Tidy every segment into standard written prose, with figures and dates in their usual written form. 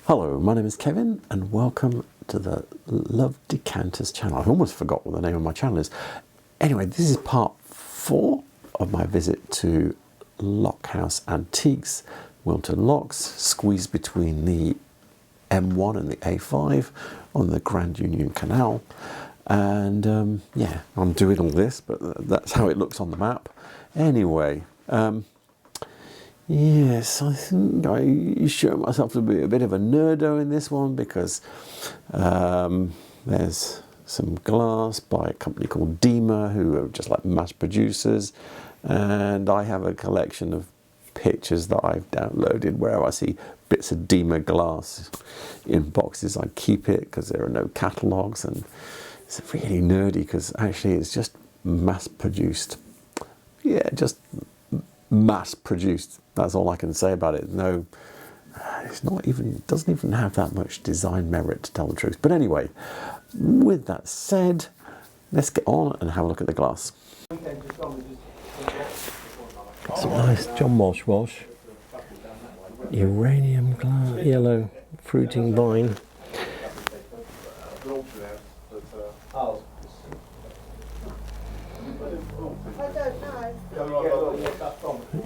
Hello, my name is Kevin and welcome to the Love Decanters channel. I almost forgot what the name of my channel is. Anyway, this is part 4 of my visit to Lockhouse Antiques, Whilton Locks, squeezed between the M1 and the A5 on the Grand Union Canal. And yeah, I'm doing all this, but that's how it looks on the map. Anyway, yes, I think I show myself to be a bit of a nerdo in this one because there's some glass by a company called Hajdemach, who are just like mass producers, and I have a collection of pictures that I've downloaded where I see bits of Hajdemach glass in boxes. I keep it because there are no catalogues, and it's really nerdy because actually it's just mass produced. Yeah, just mass produced. That's all I can say about it. No, it's not even, doesn't even have that much design merit, to tell the truth. But anyway, with that said, let's get on and have a look at the glass. Some nice John Walsh uranium glass, yellow fruiting vine.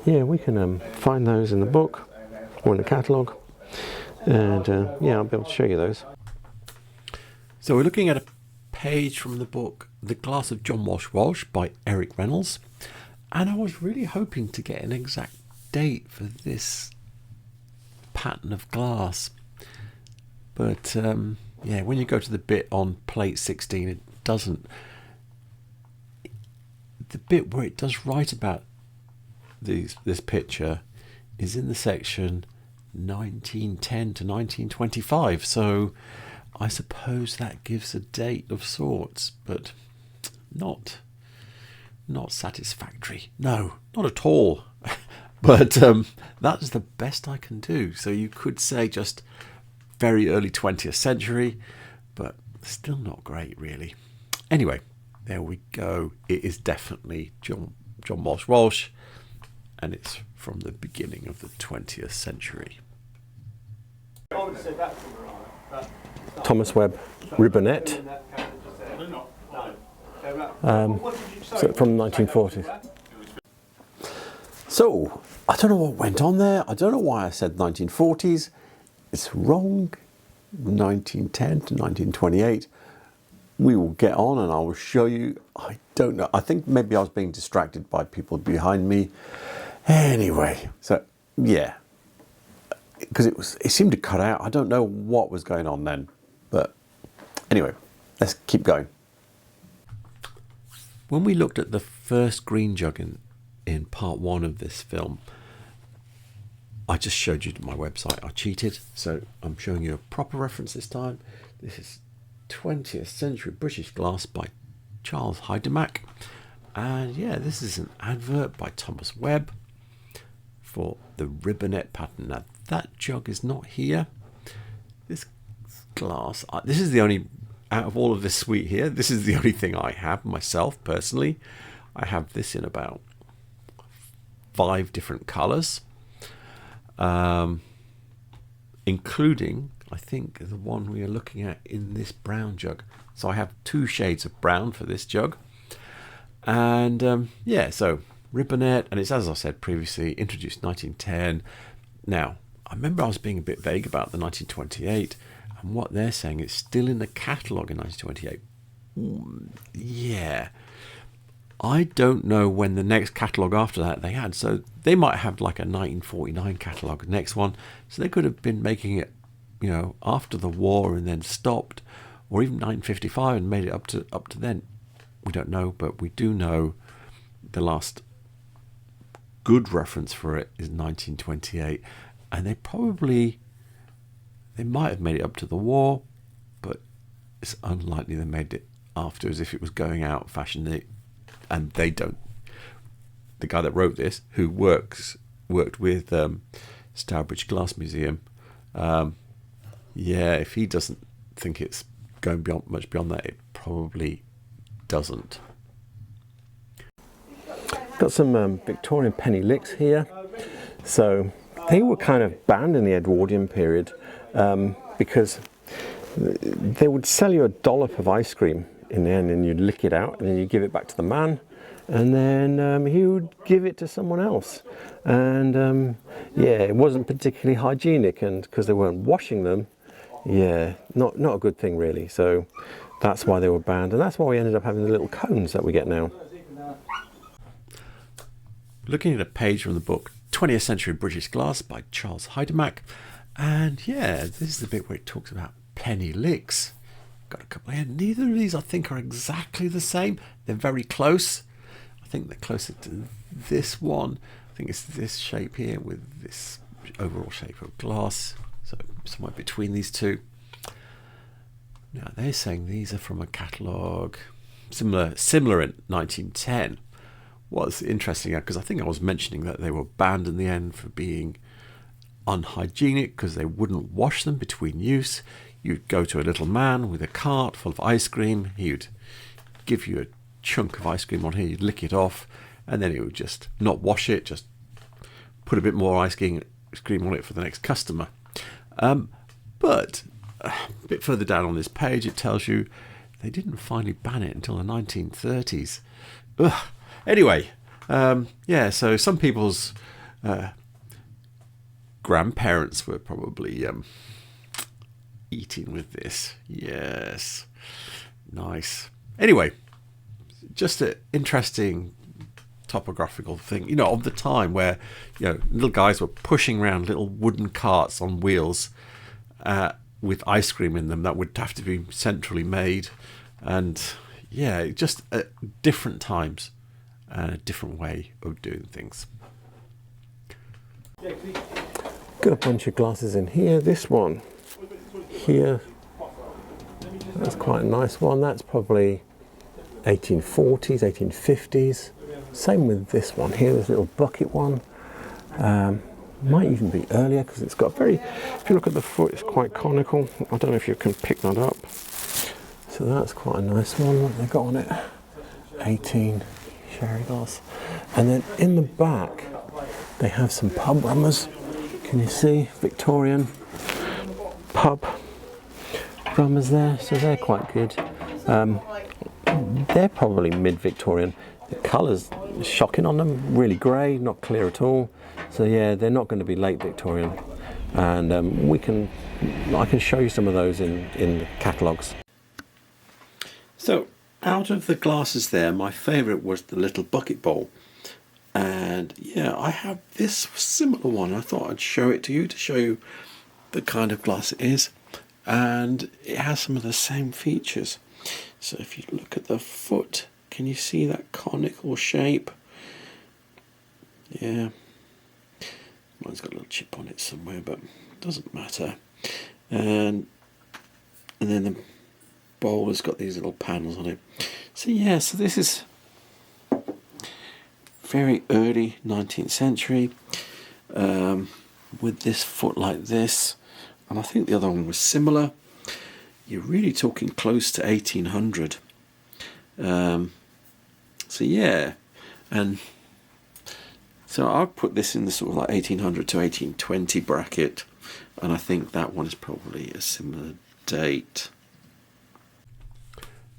Yeah, we can find those in the book or in the catalogue, and yeah, I'll be able to show you those. So we're looking at a page from the book The Glass of John Walsh by Reynolds, and I was really hoping to get an exact date for this pattern of glass, but yeah, when you go to the bit on plate 16, it doesn't. The bit where it does write about this picture is in the section 1910 to 1925, so I suppose that gives a date of sorts, but not satisfactory. No, not at all. But that's the best I can do. So you could say just very early 20th century, but still not great really. Anyway, there we go. It is definitely John Walsh, and it's from the beginning of the 20th century. Thomas Webb Ribbonet, so from the 1940s. So, I don't know what went on there. I don't know why I said 1940s. It's wrong. 1910 to 1928. We will get on and I will show you. I don't know. I think maybe I was being distracted by people behind me. Anyway, so yeah, because it seemed to cut out. I don't know what was going on then, but anyway, let's keep going. When we looked at the first green jug in part 1 of this film, I just showed you my website. I cheated, so I'm showing you a proper reference this time. This is 20th century British glass by Charles Hajdemach, and yeah, this is an advert by Thomas Webb for the Ribbonet pattern. Now that jug is not here. This glass, this is the only, out of all of this suite here, this is the only thing I have myself personally. I have this in about 5 different colours, including I think the one we are looking at in this brown jug. So I have 2 shades of brown for this jug, and yeah, so Ribbonet, and it's, as I said previously, introduced 1910. Now I remember I was being a bit vague about the 1928, and what they're saying is still in the catalogue in 1928. Yeah, I don't know when the next catalogue after that they had, so they might have like a 1949 catalogue next one, so they could have been making it, you know, after the war and then stopped, or even 1955 and made it up to then. We don't know, but we do know the last good reference for it is 1928, and they might have made it up to the war, but it's unlikely they made it after, as if it was going out of fashion. And they don't. The guy that wrote this, who worked with Stourbridge Glass Museum, yeah, if he doesn't think it's going much beyond that, it probably doesn't. Got some Victorian penny licks here. So they were kind of banned in the Edwardian period, because they would sell you a dollop of ice cream in the end, and you'd lick it out, and then you give it back to the man, and then he would give it to someone else. And yeah, it wasn't particularly hygienic, and because they weren't washing them, yeah, not a good thing really. So that's why they were banned, and that's why we ended up having the little cones that we get now. Looking at a page from the book 20th Century British Glass by Charles Hajdemach, and yeah, this is the bit where it talks about penny licks. Got a couple here. Neither of these I think are exactly the same. They're very close. I think they're closer to this one. I think it's this shape here with this overall shape of glass. So somewhere between these two. Now they're saying these are from a catalogue similar in 1910. What's interesting, because I think I was mentioning that they were banned in the end for being unhygienic because they wouldn't wash them between use. You'd go to a little man with a cart full of ice cream. He would give you a chunk of ice cream on here. You'd lick it off, and then he would just not wash it, just put a bit more ice cream on it for the next customer. But a bit further down on this page, it tells you they didn't finally ban it until the 1930s. Ugh. Anyway, yeah, so some people's grandparents were probably eating with this. Yes, nice. Anyway, just an interesting topographical thing, you know, of the time where, you know, little guys were pushing around little wooden carts on wheels with ice cream in them that would have to be centrally made. And yeah, just different times and a different way of doing things. Got a bunch of glasses in here. This one here, that's quite a nice one. That's probably 1840s, 1850s. Same with this one here, this little bucket one. Might even be earlier because it's got very, if you look at the foot, it's quite conical. I don't know if you can pick that up. So that's quite a nice one. What have they got on it? 18 sherry glass. And then in the back, they have some pub rummers. Can you see? Victorian pub rummers there. So they're quite good. They're probably mid-Victorian. The colour's shocking on them. Really grey, not clear at all. So yeah, they're not going to be late Victorian. And I can show you some of those in the catalogues. So out of the glasses there, my favourite was the little bucket bowl. And yeah, I have this similar one. I thought I'd show it to you show you the kind of glass it is. And it has some of the same features. So if you look at the foot, can you see that conical shape? Yeah. Mine's got a little chip on it somewhere, but it doesn't matter. And then the bowl has got these little panels on it. So yeah, so this is very early 19th century with this foot like this. And I think the other one was similar. You're really talking close to 1800. So yeah, and so I'll put this in the sort of like 1800 to 1820 bracket, and I think that one is probably a similar date.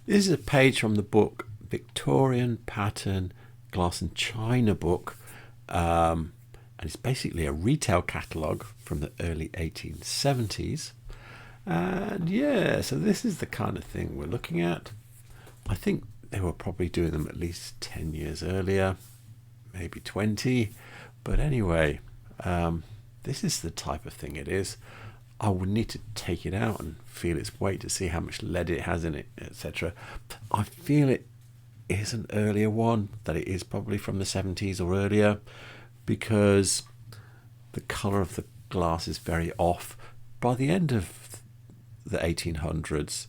This is a page from the book Victorian Pattern Glass and China book, and it's basically a retail catalogue from the early 1870s. And yeah, so this is the kind of thing we're looking at. I think they were probably doing them at least 10 years earlier, maybe 20. But anyway, this is the type of thing it is. I would need to take it out and feel its weight to see how much lead it has in it, etc. I feel it is an earlier one, that it is probably from the 70s or earlier, because the colour of the glass is very off. By the end of the 1800s,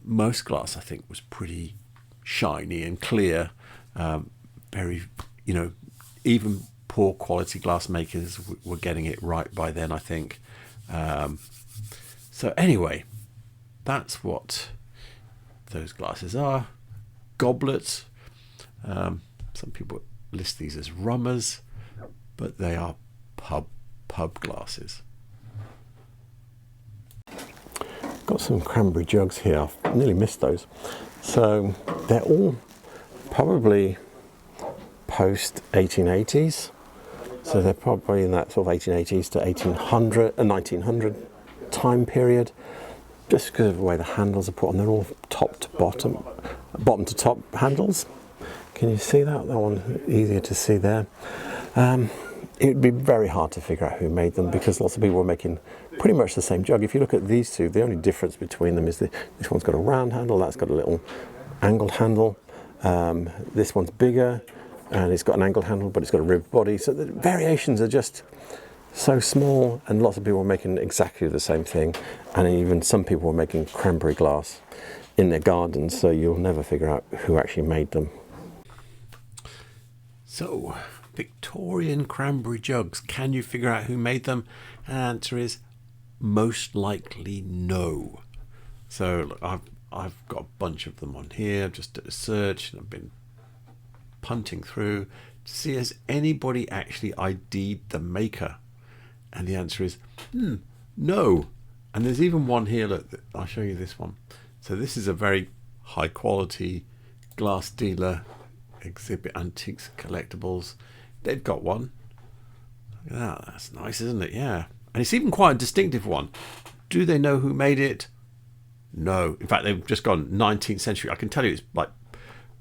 most glass I think was pretty shiny and clear. Very, you know, even poor quality glass makers were getting it right by then, I think. So anyway, that's what those glasses are. Goblets. Some people list these as rummers, but they are pub glasses. Got some cranberry jugs here. I've nearly missed those. So they're all probably post 1880s. So they're probably in that sort of 1880s to 1800 and 1900 time period. Just because of the way the handles are put on, they're all top to bottom, bottom to top handles. Can you see that? That one easier to see there. It would be very hard to figure out who made them because lots of people were making pretty much the same jug. If you look at these two, the only difference between them is this one's got a round handle, that's got a little angled handle. This one's bigger and it's got an angled handle, but it's got a ribbed body. So the variations are just so small, and lots of people were making exactly the same thing. And even some people were making cranberry glass in their gardens, so you'll never figure out who actually made them. So, Victorian cranberry jugs, can you figure out who made them? And the answer is most likely no. So look, I've got a bunch of them on here. I've just did a search and I've been punting through to see has anybody actually ID'd the maker, and the answer is no. And there's even one here, look, I'll show you this one. So this is a very high quality glass dealer, exhibit antiques collectibles. They've got one. Look at that, that's nice, isn't it? Yeah. And it's even quite a distinctive one. Do they know who made it? No. In fact, they've just gone 19th century. I can tell you it's like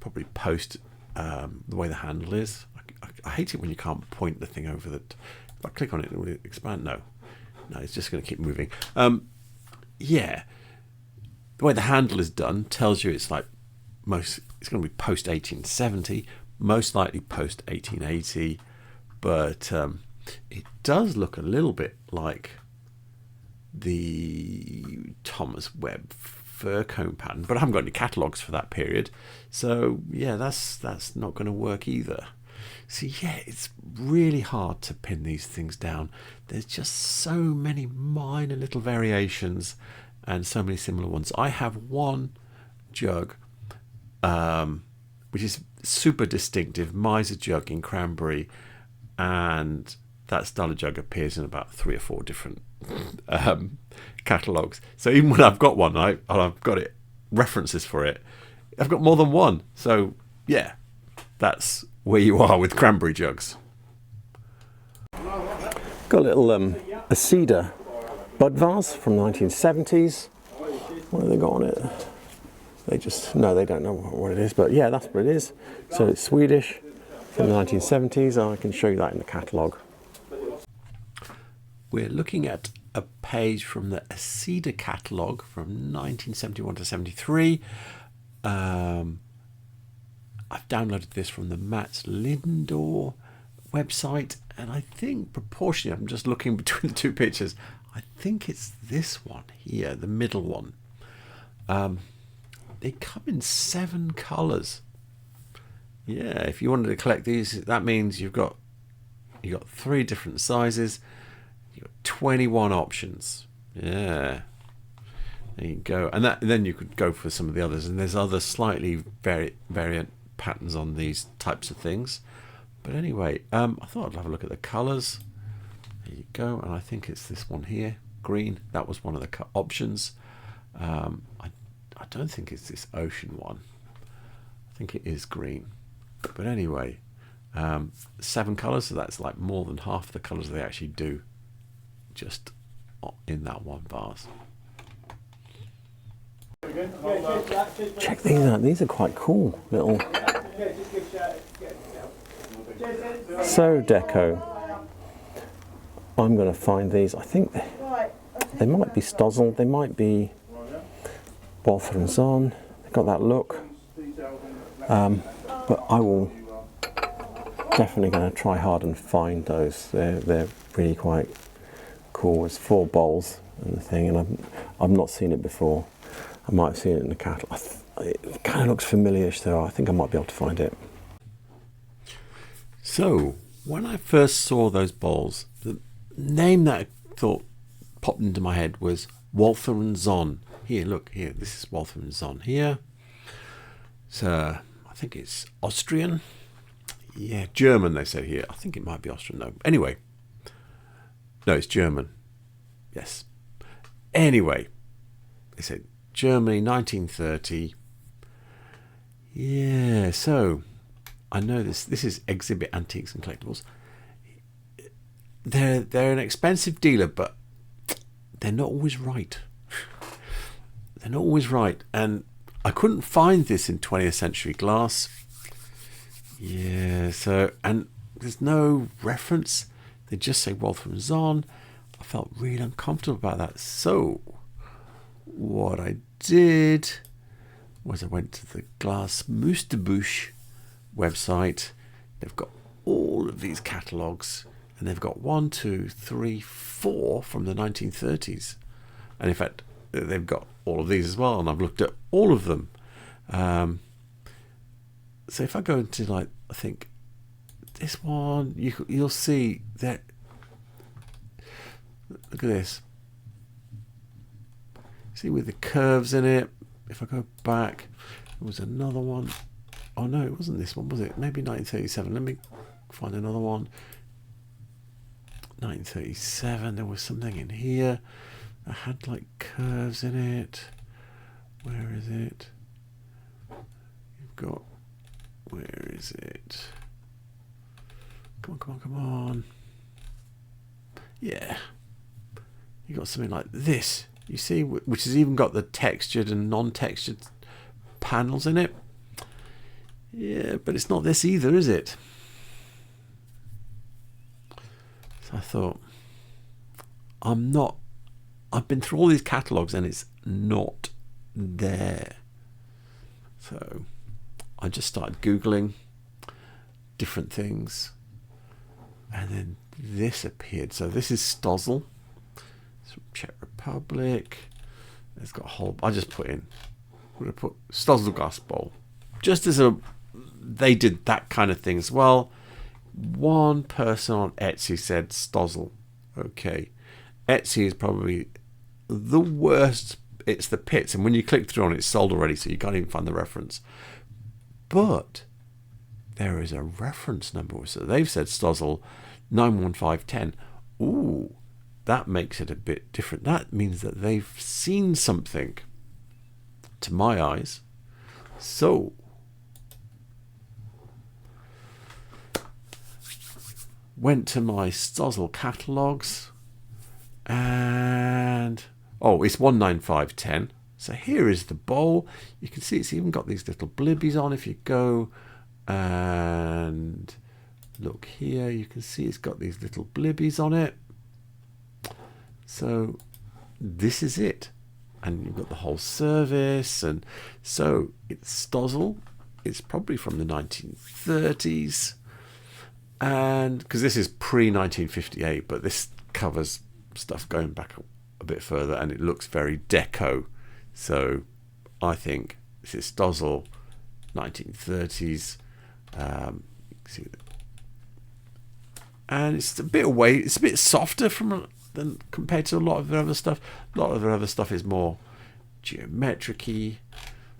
probably post the way the handle is. I hate it when you can't point the thing over that. If I click on it, it will expand. No, it's just going to keep moving. Yeah, the way the handle is done tells you it's like it's going to be post 1870, most likely post 1880, but it does look a little bit like the Thomas Webb fur comb pattern, but I haven't got any catalogues for that period, so yeah, that's not going to work either. See, yeah, it's really hard to pin these things down. There's just so many minor little variations and so many similar ones. I have one jug which is super distinctive, miser jug in cranberry, and that style of jug appears in about 3 or 4 different catalogues. So even when I've got one, I've got it references for it, I've got more than one. So yeah, that's where you are with cranberry jugs. Got a little a cedar bud vase from the 1970s. What have they got on it? They don't know what it is, but yeah, that's what it is. So it's Swedish from the 1970s, and I can show you that in the catalogue. We're looking at a page from the Cedar catalogue from 1971 to 73. I've downloaded this from the Mats Lindor website, and I think proportionally, I'm just looking between the two pictures, I think it's this one here, the middle one. They come in 7 colours. Yeah, if you wanted to collect these, that means you've got 3 different sizes. You've got 21 options. Yeah, there you go. And then you could go for some of the others. And there's other slightly variant patterns on these types of things. But anyway, I thought I'd have a look at the colours. There you go. And I think it's this one here, green. That was one of the options. I don't think it's this ocean one. I think it is green. But anyway, 7 colours, so that's like more than half the colours they actually do just in that one vase. Check these out, these are quite cool little So deco. I'm going to find these. I think they might be Stozzle, they might be Walther & Zahn. They've got that look. But I will definitely going to try hard and find those. They're really quite cool. It's 4 bowls and the thing, and I've not seen it before. I might have seen it in the catalogue. It kind of looks familiar-ish, so I think I might be able to find it. So, when I first saw those bowls, the name that I thought popped into my head was Walther & Zahn. Here, look, here, this is Walther & Zahn here. So, I think it's Austrian. Yeah, German, they say here. I think it might be Austrian, though. Anyway. No, it's German. Yes. Anyway. They said Germany 1930. Yeah, so I know this is Exhibit Antiques and Collectibles. They're an expensive dealer, but they're not always right. They're not always right. And I couldn't find this in 20th century glass. Yeah, so, and there's no reference. They just say Waltham on. I felt really uncomfortable about that. So what I did was I went to the Glass Musterbusch website. They've got all of these catalogues, and they've got 1, 2, 3, 4 from the 1930s. And in fact, they've got all of these as well, and I've looked at all of them. So if I go into, like, I think this one, you'll see that. Look at this. See, with the curves in it. If I go back, there was another one. Oh no, it wasn't this one, was it? Maybe 1937. Let me find another one. 1937. There was something in here that had like curves in it. Where is it? You've got. Where is it? Come on, come on, come on. Yeah. You got something like this. You see, which has even got the textured and non-textured panels in it. Yeah, but it's not this either, is it? So I thought, I've been through all these catalogues and it's not there. So I just started Googling different things. And then this appeared. So this is Stozzle. It's from Czech Republic. It's got a whole. I just put in. I'm going to put Stozzle glass bowl. Just as they did that kind of thing as well. One person on Etsy said Stozzle. Okay. Etsy is probably the worst. It's the pits. And when you click through on it, it's sold already. So you can't even find the reference. But there is a reference number. So they've said Stozzle 91510. Ooh, that makes it a bit different. That means that they've seen something, to my eyes. So went to my Stozzle catalogues, and it's 19510. So here is the bowl. You can see it's even got these little blibbies on. If you go and look here, you can see it's got these little blibbies on it. So this is it. And you've got the whole service. And so it's Stozzle. It's probably from the 1930s. And because this is pre-1958, but this covers stuff going back a bit further, and it looks very deco. So I think this is Stozzle 1930s. See, and it's a bit away. It's a bit softer than compared to a lot of the other stuff. A lot of the other stuff is more geometric-y,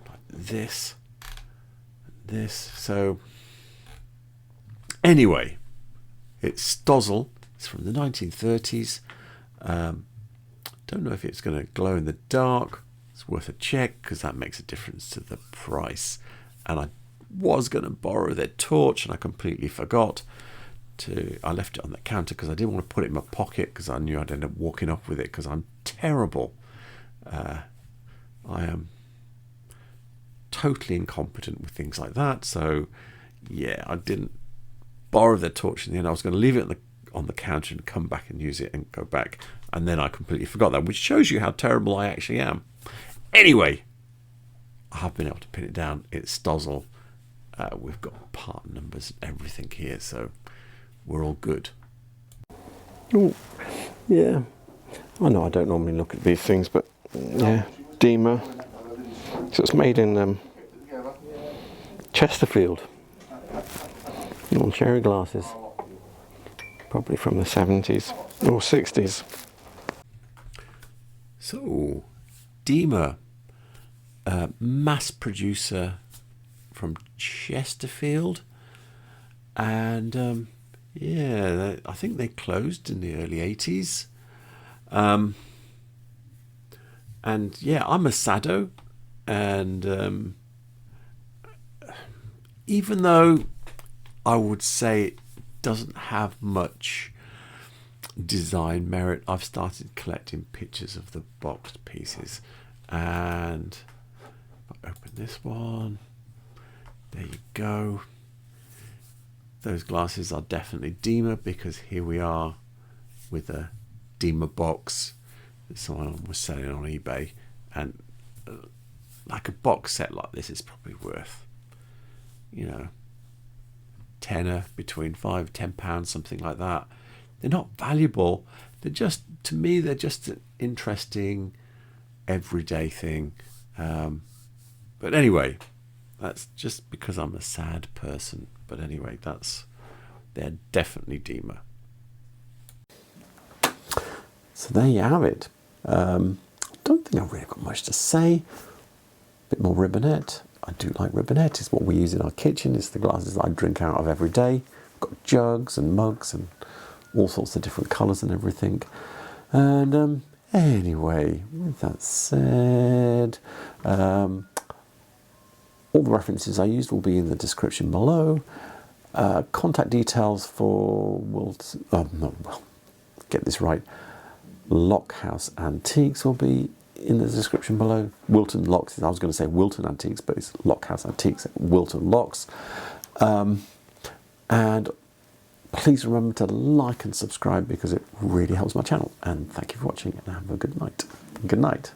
like this, and this. So anyway, it's Stozzle. It's from the 1930s. Don't know if it's going to glow in the dark. It's worth a check because that makes a difference to the price. And I was going to borrow their torch and I completely forgot to. I left it on the counter because I didn't want to put it in my pocket because I knew I'd end up walking off with it because I'm terrible. I am totally incompetent with things like that. So yeah, I didn't borrow their torch in the end. I was going to leave it on the counter and come back and use it and go back. And then I completely forgot that, which shows you how terrible I actually am. Anyway, I have been able to pin it down. It's Stozzle. We've got part numbers and everything here, so we're all good. Oh, yeah. I know I don't normally look at these things, but yeah, Hajdemach. So it's made in Chesterfield. On cherry glasses. Probably from the 70s or 60s. So, Hajdemach, mass producer from Chesterfield, and yeah, I think they closed in the early 80s, And yeah, I'm a sado, and even though I would say it doesn't have much design merit, I've started collecting pictures of the boxed pieces. And if I open this one, there you go. Those glasses are definitely Dima, because here we are with a Dima box that someone was selling on eBay, and like a box set like this is probably worth, you know, tenner, between £5 and £10, something like that. They're not valuable. They're just, to me, they're just an interesting everyday thing. But anyway, that's just because I'm a sad person. But anyway, they're definitely Dima. So there you have it. Don't think I've really got much to say. Bit more ribbonette. I do like ribbonette. It's what we use in our kitchen. It's the glasses that I drink out of every day. We've got jugs and mugs and all sorts of different colours and everything. And anyway, with that said, all the references I used will be in the description below. Contact details for get this right, Lockhouse Antiques will be in the description below. Whilton Locks, I was going to say Wilton Antiques, but it's Lockhouse Antiques at Whilton Locks. And please remember to like and subscribe, because it really helps my channel. And thank you for watching, and have a good night. Good night.